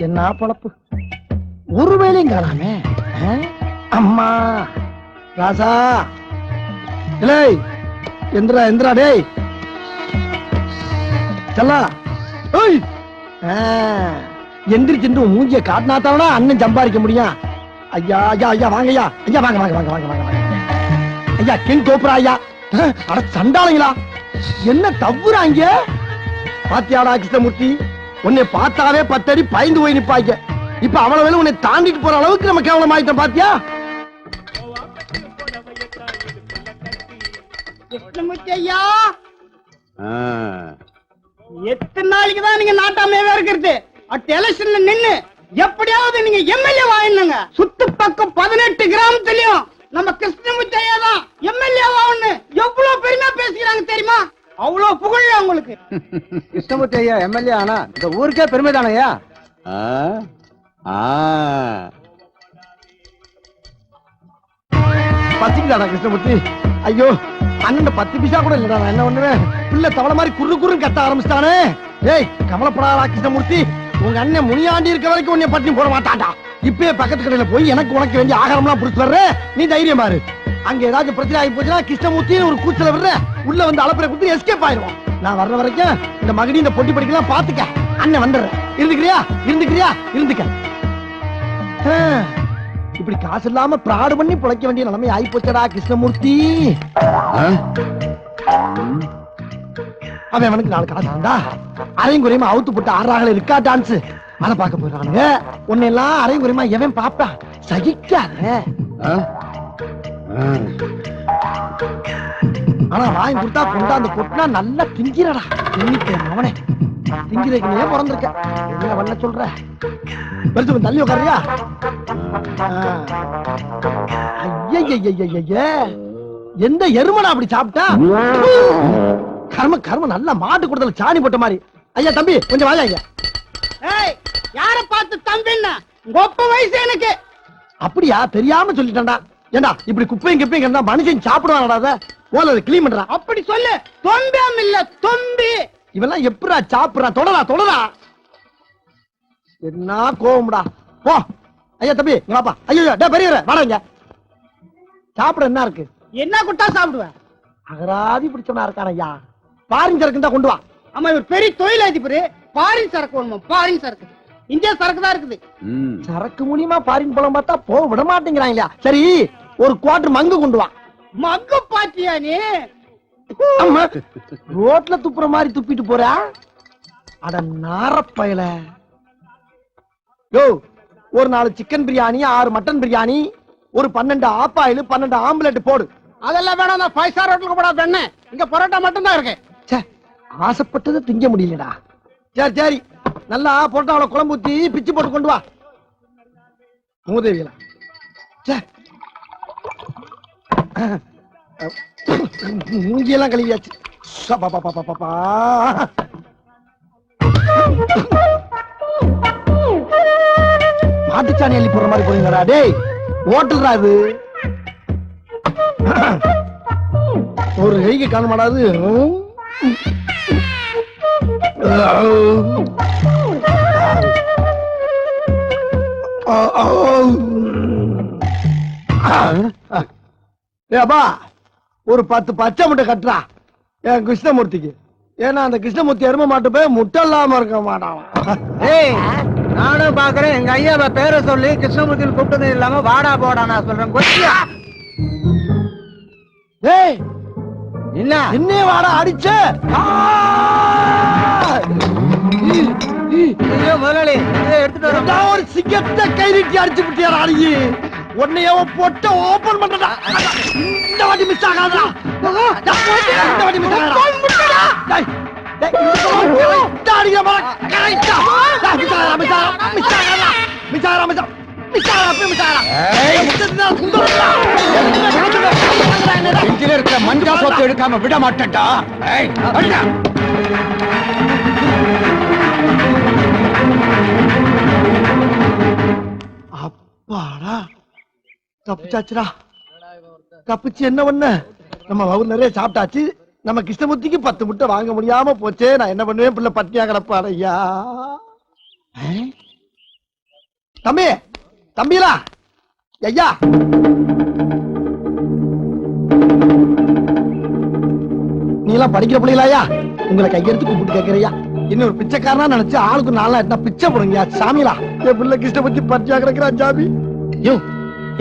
என்ன பொழப்பு, ஒரு வேலையும் காணாமே. அம்மா ராசா, டேய் எந்திரா எந்திரா, டேய் செல்லா, ஏய் எந்திரிச்சு மூஞ்சிய காட்டினாத்தாவனா அண்ணன் சம்பாதிக்க முடியும். ஐயா ஐயா ஐயா வாங்க ஐயா, ஐயா வாங்க வாங்க வாங்க வாங்க வாங்க ஐயா, கிங் கோப்ரா ஐயா. அட சண்டாளங்களா, என்ன தவ்வுறாங்க பாத்தியாடா கிருஷ்ணமூர்த்தி, உன்னை பார்த்தாவே 10 அடி பயந்து போய் நிப்பாங்க. இப்ப அவ்வளவு வேலை உன்னை தாண்டிட்டு போற அளவுக்கு நம்ம கேவலம் ஆயிட்டோம் பாத்தியா. கிருஷ்ணமூர்த்தி ஐயா, எத்தனை நாளைக்கு தான் நீங்க நாட்டாமையாவே இருக்கிறது? அடுத்த எலெக்ஷன்ல நின்னு எப்படியாவது நீங்க எம்எல்ஏ வாங்கினுங்க. சுத்து பக்கம் 18 கிராமத்திலயும் நம்ம கிருஷ்ணமூர்த்தி ஐயா தான் எம்எல்ஏ வாங்கன்னு எவ்வளவு பெருமையா பேசிக்கிறாங்க தெரியுமா? அவ்வளவு புகழ் உங்களுக்கு. கிருஷ்ணமூர்த்தி ஐயா எம்எல்ஏ ஆனா இந்த ஊருக்கே பெருமை தானையா. பசிக்குதாடா கிருஷ்ணமூர்த்தி? ஐயோ அண்ணன் 10 பைசா கூட இல்லடா, நான் என்ன பண்ணுவேன்? பிள்ளை தவளை மாதிரி குறு குறுன்னு கத்த ஆரம்பிச்சிட்டானே. ஏய் கவலைப்படாதா கிருஷ்ணமூர்த்தி, உங்க அண்ணன் முனியாண்டி இருக்க வரைக்கும் உன்னை பட்டினி போட மாட்டான்டா. இப்பயே பக்கத்து கடையில போய் எனக்கு உனக்கு வேண்டிய ஆகாரம்லாம் புடிச்சு வர்ற, நீ தைரியம் பாரு. அங்க ஏதாச்சும் பிரச்சனை ஆகி போச்சுன்னா கிருஷ்ணமூர்த்தி ஒரு கூச்சல விடுற, உள்ள வந்து அலப்பறை கொடுத்து எஸ்கேப் ஆயிடுவோம். நான் வர்ற வரைக்கும் இந்த மகடி இந்த பொட்டி படிக்கலாம் பாத்துக்க. அண்ணன் வந்துடுறேன், இருந்துக்கிறியா இருந்துக்கிறியா இருந்துக்க. இப்படி காசு இல்லாம பிராடு பண்ணி பிழைக்க வேண்டிய நிலைமை ஆகி போச்சடா கிருஷ்ணமூர்த்தி. அவன் அவனுக்கு 4 காசு இருந்தா அரையும் குறையுமா அவுத்து போட்டு ஆறாக இருக்கா டான்ஸ் அதை பார்க்க போயிடுறானுங்க. உன்னை எல்லாம் அரையும் குறையுமா எவன் பாப்பான், சகிக்காத. ஆனா வாங்கி கொடுத்தா கொண்டாந்து கொட்டினா நல்லா திங்கிறடா. அவனே திங்கிறதுக்கு நீ பிறந்திருக்க, என்ன பண்ண சொல்ற? பெருசு தள்ளி உட்காரியா? எந்த எருமனா அப்படி சாப்பிட்டா? கர்ம கர்ம நல்லா மாட்டு கொடுத்தல சாணி போட்ட மாதிரி. ஐயா தம்பி கொஞ்சம் வாயா ஐயா. யார பார்த்து தம்பின்னா கொப்ப வயசு எனக்கு. அப்படியா, தெரியாம சொல்லிட்டேன்டா. ஏண்டா இப்படி குப்பையும் கிப்பையும் இருந்தா மனுஷன் சாப்பிடுவாங்கடா, ஓல கிளீன் பண்றா. அப்படி சொல்லு, தொம்பியாம் இல்ல தொம்பி. இவெல்லாம் எப்படா சாப்பிடுறான்? தொடரா தொடரா, என்ன கோவம்டா. போ ஐயா தம்பி வாப்பா. ஐயோ டே பெரியவரே வாடங்க. சாப்பிட என்ன இருக்கு? என்ன குட்டா சாப்பிடுவேன்? அகராதி பிடிச்சவனா இருக்கான ஐயா. பாரின் சரக்கு தான் கொண்டு வா. ஆமா இவர் பெரிய தொழிலதிபர். பாரின் சரக்கு வேணுமா? பாரின் சரக்கு இந்தியா சரக்கு தான் இருக்குது. சரக்கு மூலியமா பாரின் பழம் பார்த்தா போக விட மாட்டேங்கிறாங்க. சரி ஒரு குவார்டர் மங்கு கொண்டு வா. மங்கு பாத்தியா நீ? ரோட்ல துப்புற மாதிரி துப்பிட்டு போற. அட நாரப்பயல. யோ ஒரு 4 சிக்கன் பிரியாணி, 6 மட்டன் பிரியாணி, ஒரு 12 ஆப்பாயில், 12 ஆம்லெட் போடு. அதெல்லாம் வேணாம், 5 ஸ்டார் ஹோட்டலுக்கு போடா பெண்ணே. இங்க பரோட்டா மட்டும் தான் இருக்கு. ஆசைப்பட்டது திங்க முடியலடா. சரி சரி நல்லா பரோட்டாவில குழம்பு ஊத்தி பிச்சு போட்டு கொண்டு வா. மூதேவியல மூஞ்சியெல்லாம் கழுவியாச்சு. மாட்டுச்சாணி அள்ளி போற மாதிரி போறீங்களா? டேய் ஹோட்டல்ரா இது. ஒரு கைக்கு காண மாட்டாது. ஏப்பா ஒரு 10 பச்சை முட்டை கட்டுறா என் கிருஷ்ணமூர்த்திக்கு. ஏன்னா அந்த கிருஷ்ணமூர்த்தி எரும மாட்டு போய் முட்டை இல்லாம இருக்க மாட்டான். நானும் பாக்குறேன், எங்க ஐயாவை பேரை சொல்லி கிருஷ்ணமூர்த்தி கூப்பிட்டது இல்லாம வாடா போடா நான் சொல்றேன். ஏய் என்ன என்ன வாடா அடிச்ச? முதலாளி எடுத்துட்டு ஒரு சிங்கத்தை கை நீட்டி அடிச்சு விட்டியாரா அடிக்கி. உன்னைய பொட்ட ஓபன் பண்றடா. இந்த வாட்டி மிஸ் ஆகாதடா. இந்த வாட்டி மிஸ் ஆகாதடா. டேய் டேய் இந்த அடிங்க பாரு. கரெக்ட்டா மிஸ் ஆகாதடா. மிஸ் ஆகாதடா. மிஸ் ஆகாதடா. மிஸ் ஆகாதடா. மிஸ் ஆகாதடா. ஏய் முட்டா குண்டடா. இன்ஜினியர் இருக்க மஞ்சா சொத்து எடுக்காம விட மாட்டேன்டா. ஏய் அடிடா. அப்பாடா தப்பிச்சாச்சுடா. தப்பிச்சு என்ன பண்ண? நம்ம வவுர் நிறைய சாப்பிட்டாச்சு. நம்ம கிருஷ்ணமூர்த்திக்கு 10 முட்டை வாங்க முடியாம போச்சே. நான் என்ன பண்ணுவேன்? பிள்ளை பட்டினியா கிடப்பாட. ஐயா தம்பி தம்பிலா ஐயா நீ எல்லாம் படிக்கிற பிள்ளைங்களா? உங்களை கையெடுத்து கூப்பிட்டு கேட்கறியா? இன்னொரு பிச்சைக்காரனா நினைச்சு ஆளுக்கு 4 எட்டா பிச்சை போடுங்க சாமிலா. என் பிள்ளை கிருஷ்ண பத்தி பச்சையா கிடக்குறான் சாமி. யோ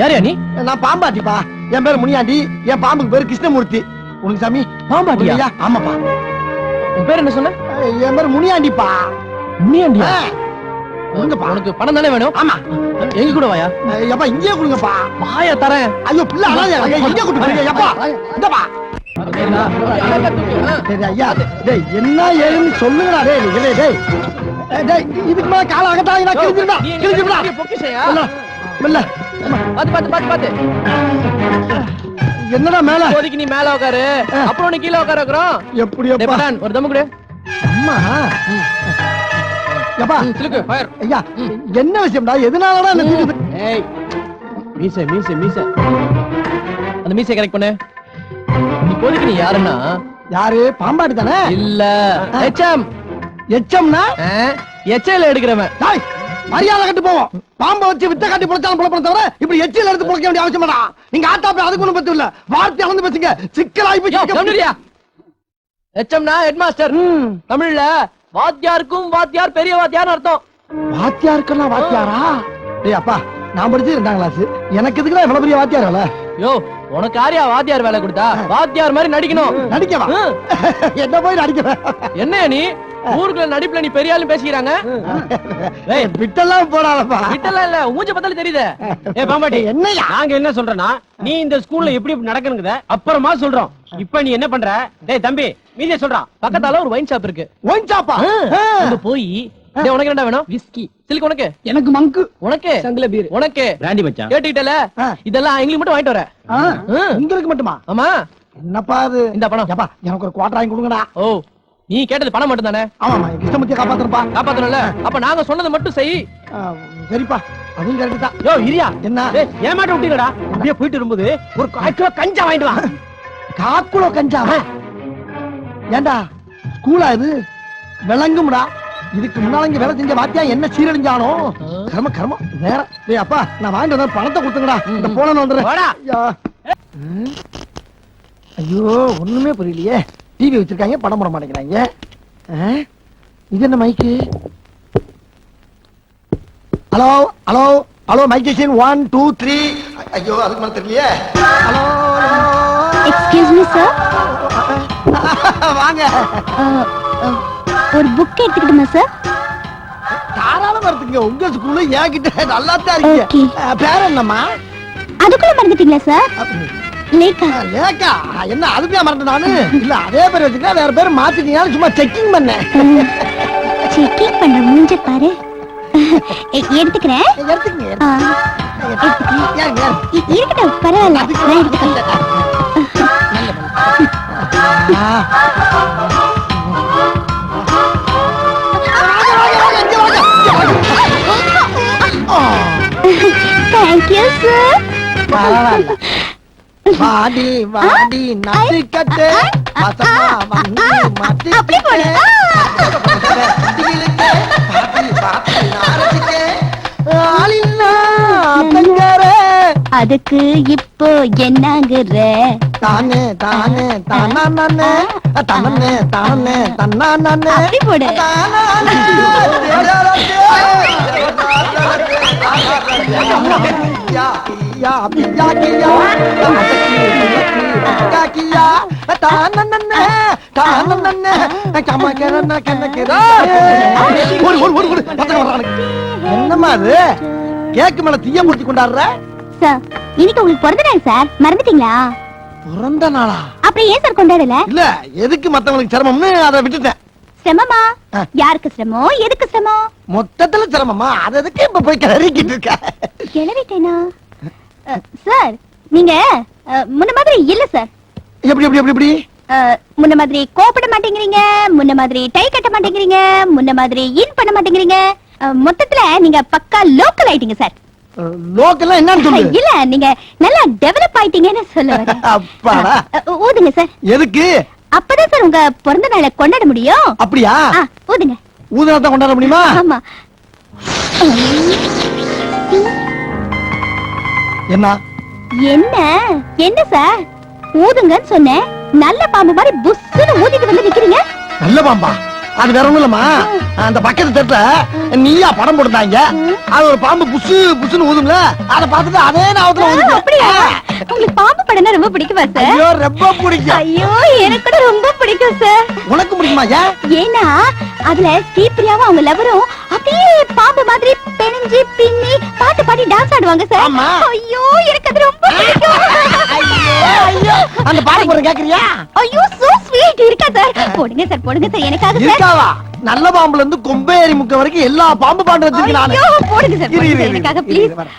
யாரையா நீ? நான் பாம்பாட்டிப்பா. என் பேரு முனியாண்டி. என் பாம்புக்கு பேரு கிருஷ்ணமூர்த்தி. உனக்கு சாமி பாம்பாட்டியா? ஆமாப்பா. உன் பேர் என்ன சொன்ன? என் பேரு முனியாண்டிப்பா. முனியாண்டியா? உனக்குப்பா. உனக்கு பணம் தானே வேணும்? ஆமா. எங்க கூட வாயா. எப்பா இங்கே கொடுங்கப்பா. வாயா தரேன். ஐயோ பிள்ளை அழாத இங்கே கூட்டு போறீங்க. எப்பா இந்தப்பா. சரி ஐயா டேய் என்ன ஏன்னு சொல்லுங்கடா. டேய் டேய் டேய் டேய் இதுக்கு மேல கால அகத்தாங்க கிழிஞ்சிடா கிழிஞ்சிடா. பொக்கிஷயா? இல்ல பாத்து என்னடா மேல? இப்போதைக்கு நீ மேல உட்காரு, அப்புறம் நீ கீழே உட்கார வைக்கிறோம். எப்படி டேய் அப்பா? பட்டான், ஒரு தம்மு கொடு. அம்மா எப்பா சிலுக்கு ஃபயர். ஐயா என்ன விஷயம்டா? எதனாலடா என்ன தூக்குது? ஏய் மீசை மீசை மீசை அந்த மீசை கரெக்ட் பண்ணு. இப்போதைக்கு நீ யாருன்னா? யாரு? பாம்பாடி தானே? இல்ல எச்எம். எச்சம்னா எச்ஐல எடுக்கிறவன். டேய் மரியாதை கட்டு போவோம். பாம்பை வச்சு வித்த காட்டி பொழைச்சாலும் பொழைப்பன தவிர இப்படி எச்சில எடுத்து பொழைக்க வேண்டிய அவசியம் இல்லடா. நீங்க ஆத்தாப்பே அதுக்கு ஒண்ணும் பத்து இல்ல. வார்த்தை அளந்து பேசுங்க. சிக்கலாயி போய் எச்எம்னா ஹெட் மாஸ்டர். தமிழ்ல வாத்தியாருக்கும் வாத்தியார் பெரிய வாத்தியார்னு அர்த்தம். வாத்தியாருக்கெல்லாம் வாத்தியாரா? டேய் அப்பா நான் படிச்சு 2ஆம் கிளாஸ். எனக்கு எதுக்குடா இவ்வளவு பெரிய வாத்தியார் வேலை? யோ உனக்கு யாரையா வாத்தியார் வேலை கொடுத்தா? வாத்தியார் மாதிரி நடிக்கணும். நடிக்கவா? என்ன போய் நடிக்கவா? என்னையா நீ ஊருக்குள்ள நடிப்புல நீ பெரிய ஆளு பேசிக்கிறாங்க. ஏய் விட்டெல்லாம் போடாதப்பா. விட்டெல்லாம் இல்ல, மூஞ்ச பார்த்தாலே தெரியுதே. ஏ பாம்பாட்டி என்னையா? நாங்க என்ன சொல்றேன்னா நீ இந்த ஸ்கூல்ல எப்படி நடக்கணுங்கத அப்புறமா சொல்றோம். இப்ப நீ என்ன பண்ற? டேய் தம்பி மீதிய சொல்றான். பக்கத்தால ஒரு வைன் ஷாப் இருக்கு. ஒயின் சாப்பா? அங்க போய் டேய் உனக்கு என்னடா வேணும்? விஸ்கி. சில்க் உனக்கு? எனக்கு மங்கு. உனக்கு? சங்கல பீர். உனக்கு? பிராண்டி மச்சான். கேட்டுட்டல இதெல்லாம் எங்களுக்கு மட்டும் வாங்கிட்டு வர. உங்களுக்கு மட்டுமா? ஆமா. என்னப்பா அது? இந்த பணம். எப்பா எனக்கு ஒரு குவார்டர் வாங்கி கொடுங்கடா. ஓ நீ கேட்டது பணம் மட்டும் தானே? ஆமாமா கிருஷ்ணமூர்த்தியை காப்பாத்தணும்ப்பா. காப்பாத்தணும்ல? அப்ப நாங்க சொன்னதை மட்டும் செய். சரிப்பா அதுவும் கரெக்ட் தான். யோ இரியா என்ன? டேய் ஏமாட்ட விட்டீங்கடா. அப்படியே போயிட்டு இருக்கும்போது ஒரு 1/4 கிலோ கஞ்சா வாங்கிட்டு வா. காக்குளோ கஞ்சாவா? ஏண்டா ஸ்கூலா இது? விளங்கும்டா. இதுக்கு முன்னால இங்க வேலை செஞ்ச வாத்தியா என்ன சீரழிஞ்சானோ? கர்ம கர்மம் வேற. டேய் அப்பா நான் வாங்கிட்டு வந்த பணத்தை கொடுத்துங்கடா. இந்த போன வந்துடுறேன். வாடா. ஐயோ ஒண்ணுமே புரியலையே. டிவி வச்சிருக்காங்க படம் போட மாட்டேங்கிறாங்க. இது என்ன mic? Hello hello hello mic station 1 2 3. ஐயோ அதுக்கு மேல தெரியலையே. Hello excuse me sir. வாங்க. ஒரு புக் எடுத்துக்கிட்டுமா சார்? தாராளமா எடுத்துங்க. உங்க ஸ்கூல்ல ஏகிட்ட நல்லா தான் Okay. இருக்கீங்க. பேர் என்னம்மா? அதுக்குள்ள மறந்துட்டீங்களா சார்? லேக்கா. லேக்கா? என்ன அதுக்கே மறந்து நானு? இல்ல அதே பேர் வச்சுக்க வேற பேர் மாத்திட்டீங்கன்னு சும்மா செக்கிங் பண்ணேன். செக்கிங் பண்ற மூஞ்ச பாரு. எடுத்துக்கிறேன். எடுத்துக்கங்க. எடுத்துக்கிறேன். ஏங்க இருக்கட்டும் பரவாயில்ல, நான் எடுத்துக்கிறேன். Thank you sir. வாடி வாடி நசிக்கட்டு வசமா வந்து அப்படி போடு. அதுக்கு இப்போ என்னங்குற? தானே தானே தானா நானே தானே தானே தன்னா நானே. அப்படி போடு. என்னம்மா அது? கேக்கு மேல தீய மூர்த்தி கொண்டாடுற? சார் இன்னைக்கு உங்களுக்கு பிறந்த நாள் சார், மறந்துட்டீங்களா? பிறந்த நாளா? அப்புறம் ஏன் சார் கொண்டாடல? இல்ல எதுக்கு மத்தவங்களுக்கு சிரமம்னு அதை விட்டுட்டேன். சிரமமா? யாருக்கு சிரமம், எதுக்கு சிரமம்? மொத்தத்துல சிரமமா? அது எதுக்கு இப்ப போய் கிளறிக்கிட்டு இருக்க? கிளறிட்டேனா? சார் நீங்க முன்ன மாதிரி இல்ல சார். எப்படி எப்படி எப்படி எப்படி? முன்ன மாதிரி கோபப்பட மாட்டேங்கிறீங்க, முன்ன மாதிரி டை கட்ட மாட்டேங்கிறீங்க, முன்ன மாதிரி இன் பண்ண மாட்டேங்கிறீங்க. மொத்தத்துல நீங்க பக்கா லோக்கல் ஆயிட்டீங்க சார். லோக்கல்ல என்னன்னு சொல்லு. இல்ல நீங்க நல்லா டெவலப் ஆயிட்டீங்கன்னு சொல்ல வரேன். அப்பாடா. ஊதுங்க சார். எதுக்கு? அப்பதான் சார் உங்க பிறந்த நாளை கொண்டாட முடியும். அப்படியா? ஊதுங்க. ஊதுனா தான் கொண்டாட முடியுமா? ஆமா. என்ன என்ன என்ன சார் ஊதுங்கன்னு சொன்னேன் நல்ல பாம்பு மாதிரி புஸ்ஸுன்னு ஊதிட்டு வந்து நிக்கிறீங்க நல்ல பாம்பா அது வேற ஒண்ணும் இல்லம்மா அந்த பக்கத்து தெருல நீயா படம் போட்டுட்டாங்க அது ஒரு பாம்பு புசு புசுன்னு ஊதும்ல அதை பார்த்துட்டு அதே நாவத்துல ஊதுங்க. அப்படியா உங்களுக்கு பாம்பு படம்னா ரொம்ப பிடிக்குமா சார் ஐயோ ரொம்ப பிடிக்கும் ஐயோ எனக்கு கூட ரொம்ப பிடிக்கும் சார் உனக்கு பிடிக்குமா ஏன் ஏன்னா அதுல ஸ்ரீபிரியாவும் அவங்க லவரும் அப்படியே பாம்பு மாதிரி பெணிஞ்சு பின்னி பாட்டு பாடி டான்ஸ் ஆடுவாங்க சார் ஆமா. ஐயோ எனக்கு அது ரொம்ப பிடிக்கும் ஐயோ அந்த பாட்டு போட கேக்குறியா ஐயோ சோ ஸ்வீட் இருக்கா சார் போடுங்க சார் எனக்காக சார் இருக்காவா நல்ல பாம்புல இருந்து கொம்பேரி முக்க வரைக்கும் எல்லா பாம்பு பாட்டு வச்சிருக்கேன் நானு ஐயோ போடுங்க சார் இரு, இரு, இரு, எனக்காக இரு, ப்ளீஸ் இரு, வரேன்.